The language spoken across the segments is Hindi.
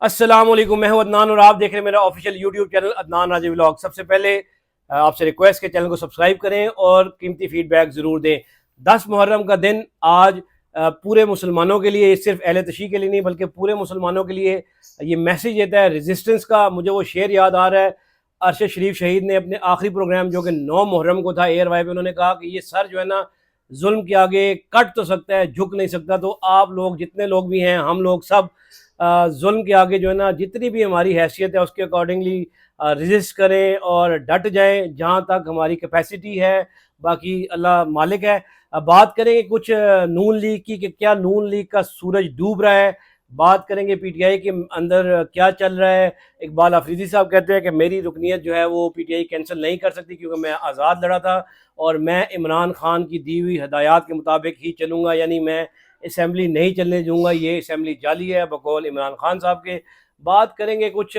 अस्सलाम वालेकुम, मैं हूं अदनान और आप देख रहे हैं मेरा ऑफिशियल यूट्यूब चैनल अदनान राजी व्लॉग। सबसे पहले आपसे रिक्वेस्ट के चैनल को सब्सक्राइब करें और कीमती फीडबैक ज़रूर दें। 10 मुहर्रम का दिन आज पूरे मुसलमानों के लिए, सिर्फ अहले तशी के लिए नहीं बल्कि पूरे मुसलमानों के लिए ये मैसेज देता है रेजिस्टेंस का। मुझे वो शेर याद आ रहा है, अरशद शरीफ शहीद ने अपने आखिरी प्रोग्राम जो कि 9 मुहर्रम को था एयर वाई पे, उन्होंने कहा कि ये सर जो है ना जुल्म के आगे कट तो सकता है, झुक नहीं सकता। तो आप लोग जितने लोग भी हैं, हम लोग सब जुल्म के आगे जो है ना जितनी भी हमारी हैसियत है उसके अकॉर्डिंगली रजिस्ट करें और डट जाएं जहां तक हमारी कैपेसिटी है। बाकी अल्लाह मालिक है। अब बात करेंगे कुछ नून लीग की कि क्या नून लीग का सूरज डूब रहा है। बात करेंगे पीटीआई के अंदर क्या चल रहा है। इकबाल अफरीदी साहब कहते हैं कि मेरी रुकनीत जो है वो पीटीआई कैंसिल नहीं कर सकती क्योंकि मैं आज़ाद लड़ा था और मैं इमरान खान की दी हुई हदायत के मुताबिक ही चलूँगा, यानी मैं असम्बली नहीं चलने दूंगा, ये असम्बली जाली है बकौल इमरान खान साहब के। बात करेंगे कुछ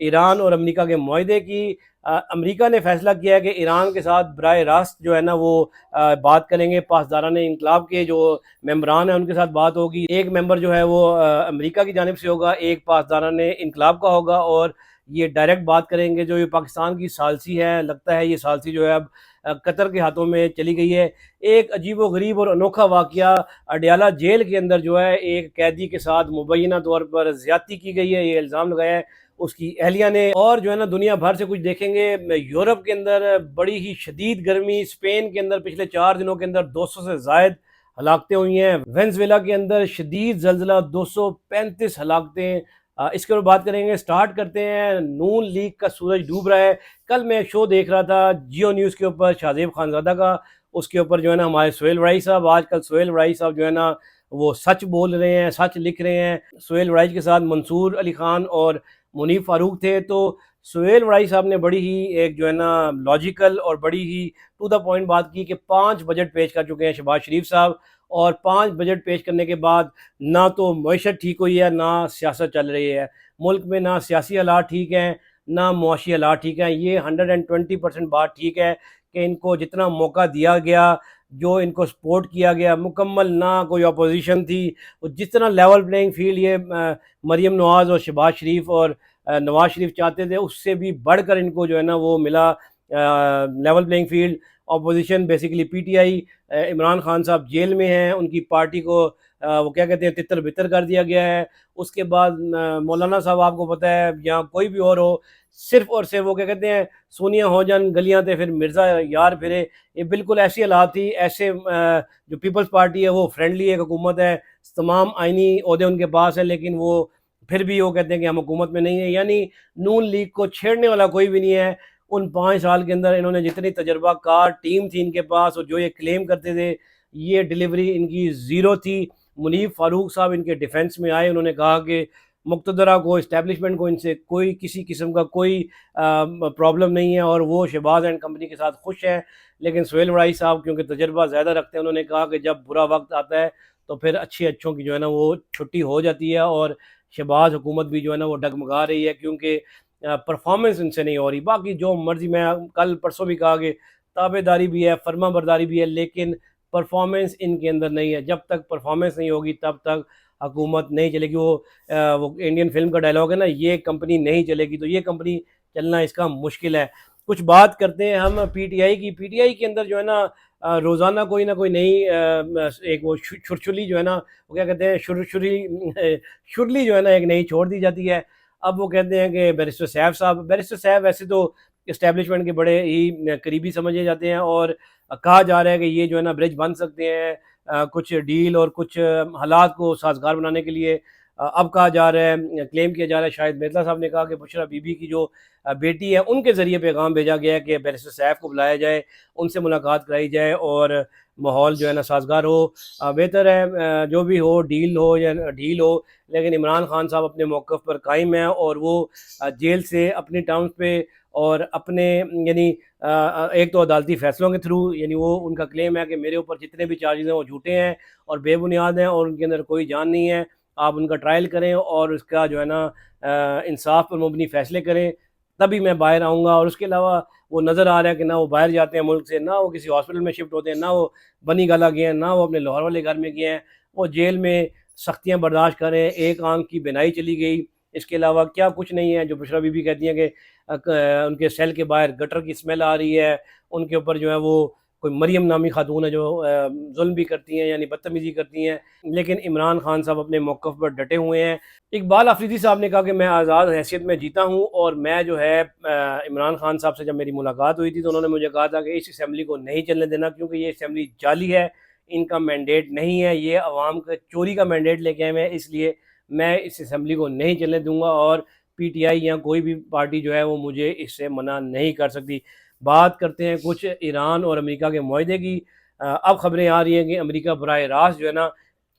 ईरान और अमेरिका के मुआहदे की। अमेरिका ने फैसला किया है कि ईरान के साथ बराह रास्त जो है ना वो बात करेंगे। पासदारान इनकलाब के जो मेम्बरान हैं उनके साथ बात होगी। एक मेंबर जो है वो अमेरिका की जानिब से होगा, एक पासदारान इनकलाब का होगा और ये डायरेक्ट बात करेंगे। जो ये पाकिस्तान की सालसी है, लगता है ये सालसी जो है अब कतर के हाथों में चली गई है। एक अजीब व गरीब और अनोखा वाक़या, अडयाला जेल के अंदर जो है एक कैदी के साथ मुबैना तौर पर ज़्यादती की गई है, ये इल्ज़ाम लगाया है उसकी अहलिया ने। और जो है ना दुनिया भर से कुछ देखेंगे। यूरोप के अंदर बड़ी ही शदीद गर्मी, स्पेन के अंदर पिछले 4 दिनों के अंदर 200 से ज़ायद हलाकतें हुई हैं। वेनेज़ुएला के अंदर शदीद जल्जला, 235 हलाकतें। इसके ऊपर बात करेंगे। स्टार्ट करते हैं, नून लीग का सूरज डूब रहा है। कल मैं एक शो देख रहा था जियो न्यूज़ के ऊपर, शाहजेब खानज़ादा का, उसके ऊपर जो है ना हमारे सोहेल वड़ाई साहब, आजकल सोहेल वड़ाई साहब जो है ना वो सच बोल रहे हैं, सच लिख रहे हैं। सोहेल वड़ाई के साथ मंसूर अली खान और मुनीफ फारूक थे। तो सोहेल वड़ाई साहब ने बड़ी ही एक जो है ना लॉजिकल और बड़ी ही टू द पॉइंट बात की कि 5 बजट पेश कर चुके हैं शहबाज शरीफ साहब, और 5 बजट पेश करने के बाद ना तो मईशत ठीक हुई है, ना सियासत चल रही है मुल्क में, ना सियासी हालात ठीक हैं, ना मुआशी हालात ठीक हैं। ये 120% बात ठीक है कि इनको जितना मौका दिया गया, जो इनको सपोर्ट किया गया, मुकम्मल ना कोई अपोजिशन थी, जिस तरह लेवल प्लेइंग फील्ड ये मरीम नवाज़ और शहबाज शरीफ और नवाज शरीफ चाहते थे, उससे भी बढ़कर इनको जो है ना वो मिला level playing field. Opposition basically PTI, Imran Khan साहब जेल में हैं, उनकी पार्टी को वो क्या कहते हैं तितर बितर कर दिया गया है। उसके बाद मौलाना साहब, आपको पता है या कोई भी और हो, सिर्फ और सिर्फ वो क्या कहते हैं सोनिया हो जान गलियां थे फिर मिर्ज़ा यार फिरे। ये बिल्कुल ऐसी हालात थी। ऐसे जो पीपल्स पार्टी है वो फ्रेंडली एक हुकूमत है, तमाम आइनी ओहदे उनके पास है, लेकिन वो फिर भी वो कहते हैं कि हम हुकूमत में नहीं है। यानी नून लीग को छेड़ने वाला कोई भी नहीं है। उन 5 साल के अंदर इन्होंने जितनी तजर्बाकार टीम थी इनके पास और जो ये क्लेम करते थे, ये डिलीवरी इनकी ज़ीरो थी। मुनीफ फारूक साहब इनके डिफेंस में आए, उन्होंने कहा कि मुक़्तदरा को, इस्टेब्लिशमेंट को इनसे कोई किसी किस्म का कोई प्रॉब्लम नहीं है और वो शहबाज एंड कंपनी के साथ खुश हैं। लेकिन सोहेल वड़ाई साहब क्योंकि तजर्बा ज़्यादा रखते हैं, उन्होंने कहा कि जब बुरा वक्त आता है तो फिर अच्छों की जो है ना वो छुट्टी हो जाती है और शहबाज हुकूमत भी जो है ना वो डगमगा रही है क्योंकि परफॉर्मेंस इनसे नहीं हो रही। बाकी जो मर्जी, मैं कल परसों भी कहा कि ताबेदारी भी है, फर्मा बरदारी भी है, लेकिन परफॉर्मेंस इनके अंदर नहीं है। जब तक परफॉर्मेंस नहीं होगी तब तक हुकूमत नहीं चलेगी। वो इंडियन फिल्म का डायलॉग है ना, ये कंपनी नहीं चलेगी, तो ये कंपनी चलना इसका मुश्किल है। कुछ बात करते हैं हम पीटीआई की। पीटीआई के अंदर जो है ना रोज़ाना कोई ना कोई नई एक वो छुरछुली जो है ना, वो क्या कहते हैं शुरली जो है ना एक नई छोड़ दी जाती है। अब वो कहते हैं कि बैरिस्टर साहब वैसे तो इस्टेब्लिशमेंट के बड़े ही करीबी समझे जाते हैं और कहा जा रहा है कि ये जो है ना ब्रिज बन सकते हैं कुछ डील और कुछ हालात को साजगार बनाने के लिए। अब कहा जा रहा है, क्लेम किया जा रहा है, शायद मेहता साहब ने कहा कि बुशरा बीबी की जो बेटी है उनके ज़रिए पैगाम भेजा गया है कि बैरिस्टर साहब को बुलाया जाए, उनसे मुलाकात कराई जाए और माहौल जो है ना साजगार हो। बेहतर है जो भी हो, डील हो या ढील हो, लेकिन इमरान खान साहब अपने मौक़िफ़ पर कायम हैं और वो जेल से अपनी टर्म्स पे और अपने यानी एक तो अदालती फ़ैसलों के थ्रू, यानी वो उनका क्लेम है कि मेरे ऊपर जितने भी चार्जेज़ हैं वो झूठे हैं और बेबुनियाद हैं और उनके अंदर कोई जान नहीं है। आप उनका ट्रायल करें और उसका जो है ना इंसाफ पर मबनी फ़ैसले करें, तभी मैं बाहर आऊँगा। और उसके अलावा वो नज़र आ रहा है कि ना वो बाहर जाते हैं मुल्क से, ना वो किसी हॉस्पिटल में शिफ्ट होते हैं, ना वो बनी गाला गए हैं, ना वो अपने लाहौर वाले घर में गए हैं। वो जेल में सख्तियाँ बर्दाश्त कर रहे हैं। एक आंख की बिनाई चली गई, इसके अलावा क्या कुछ नहीं है। जो बुशरा बीबी कहती हैं कि उनके सेल के बाहर गटर की स्मेल आ रही है, उनके ऊपर जो है वो कोई मरियम नामी खातून है जो जुल्म भी करती हैं यानी बदतमीज़ी करती हैं, लेकिन इमरान खान साहब अपने मौक़िफ़ पर डटे हुए हैं। इकबाल आफरीदी साहब ने कहा कि मैं आज़ाद हैसियत में जीता हूँ, और मैं जो है इमरान खान साहब से जब मेरी मुलाकात हुई थी तो उन्होंने मुझे कहा था कि इस असम्बली को नहीं चलने देना, क्योंकि ये असम्बली जाली है, इनका मैंडेट नहीं है, ये अवाम का चोरी का मैंडेट लेके आए हैं, इसलिए मैं इस असम्बली को नहीं चलने दूंगा और पीटीआई या कोई भी पार्टी जो है वो मुझे इससे मना नहीं कर सकती। बात करते हैं कुछ ईरान और अमेरिका के मुआहदे की। अब खबरें आ रही हैं कि अमेरिका बराह रास्त जो है ना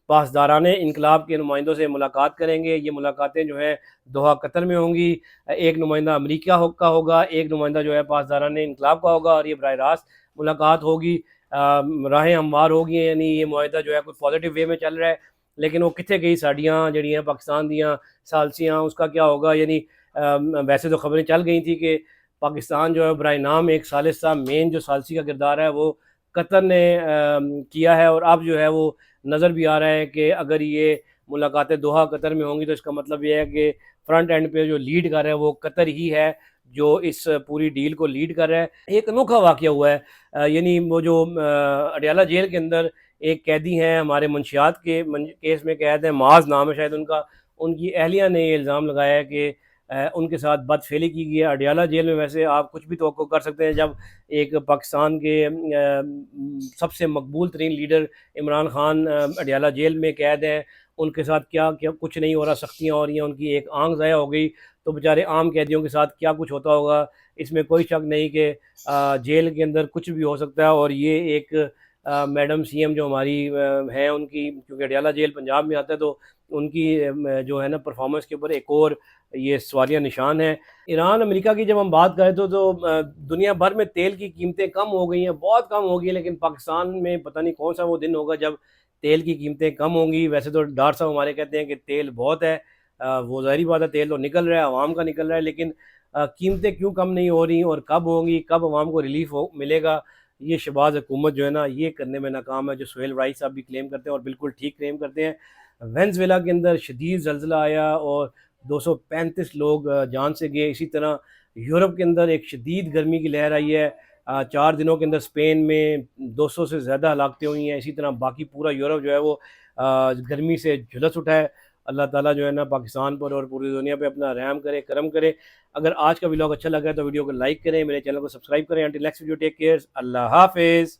पासदारान इनकलाब के नुमाइंदों से मुलाकात करेंगे। ये मुलाकातें जो हैं दोहा कतर में होंगी। एक नुमाइंदा अमेरिका का होगा, एक नुमाइंदा जो है पासदारान इनकलाब का होगा, और ये बराह रास्त मुलाकात होगी। राहें हमवार होगी, यानी ये मुआहदा जो है कोई पॉजिटिव वे में चल रहा है। लेकिन वो कितने गई साड़ियाँ जड़ी हैं पाकिस्तान दियाँ सालसियाँ, उसका क्या होगा। यानी वैसे तो खबरें चल गई थी कि पाकिस्तान जो है बराए नाम एक सालिस सा मेन जो सालसी का किरदार है वो कतर ने किया है, और अब जो है वो नज़र भी आ रहा है कि अगर ये मुलाकातें दोहा कतर में होंगी तो इसका मतलब ये है कि फ्रंट एंड पे जो लीड कर रहा है वो कतर ही है, जो इस पूरी डील को लीड कर रहा है। एक अनोखा वाक़या हुआ है, यानी वो जो अडयाला जेल के अंदर एक कैदी हैं हमारे मंशियात के केस में कैद है, माज नाम है शायद उनका। उनकी अहलिया ने ये इल्ज़ाम लगाया है कि उनके साथ बदफेली की गई है अडयाला जेल में। वैसे आप कुछ भी तवक्को कर सकते हैं जब एक पाकिस्तान के सबसे मकबूल तरीन लीडर इमरान खान अडयाला जेल में कैद हैं, उनके साथ क्या क्या कुछ नहीं हो रहा, सख्तियाँ हो रही हैं, उनकी एक आंख ज़ाया हो गई, तो बेचारे आम कैदियों के साथ क्या कुछ होता होगा, इसमें कोई शक नहीं कि जेल के अंदर कुछ भी हो सकता है। और ये एक मैडम सीएम जो हमारी हैं उनकी, क्योंकि अडयाला जेल पंजाब में आता है, तो उनकी जो है ना परफॉर्मेंस के ऊपर एक और ये सवालिया निशान है। ईरान अमेरिका की जब हम बात करें तो दुनिया भर में तेल की कीमतें कम हो गई हैं, बहुत कम हो गई हैं, लेकिन पाकिस्तान में पता नहीं कौन सा वो दिन होगा जब तेल की कीमतें कम होंगी। वैसे तो डॉक्टर साहब हमारे कहते हैं कि तेल बहुत है, वो ज़ाहिर बात है, तेल तो निकल रहा है, आवाम का निकल रहा है, लेकिन कीमतें क्यों कम नहीं हो रही और कब होंगी, कब आवाम को रिलीफ मिलेगा, ये शहबाज हुकूमत जो है ना ये करने में नाकाम है, जो सुहेल राइस साहब भी क्लेम करते हैं और बिल्कुल ठीक क्लेम करते हैं। वेनेज़ुएला के अंदर शदीद ज़ल्ज़ला आया और 235 लोग जान से गए। इसी तरह यूरोप के अंदर एक शदीद गर्मी की लहर आई है। 4 दिनों के अंदर स्पेन में 200 से ज़्यादा हलाकतें हुई हैं। इसी तरह बाकी पूरा यूरोप जो है वो गर्मी से झुलस उठा है। अल्लाह ताला जो है ना पाकिस्तान पर और पूरी दुनिया पे अपना रहम करे, करम करे। अगर आज का व्लॉग अच्छा लगा है तो वीडियो को लाइक करें, मेरे चैनल को सब्सक्राइब करें। Until next video, take care, अल्लाह हाफिज़।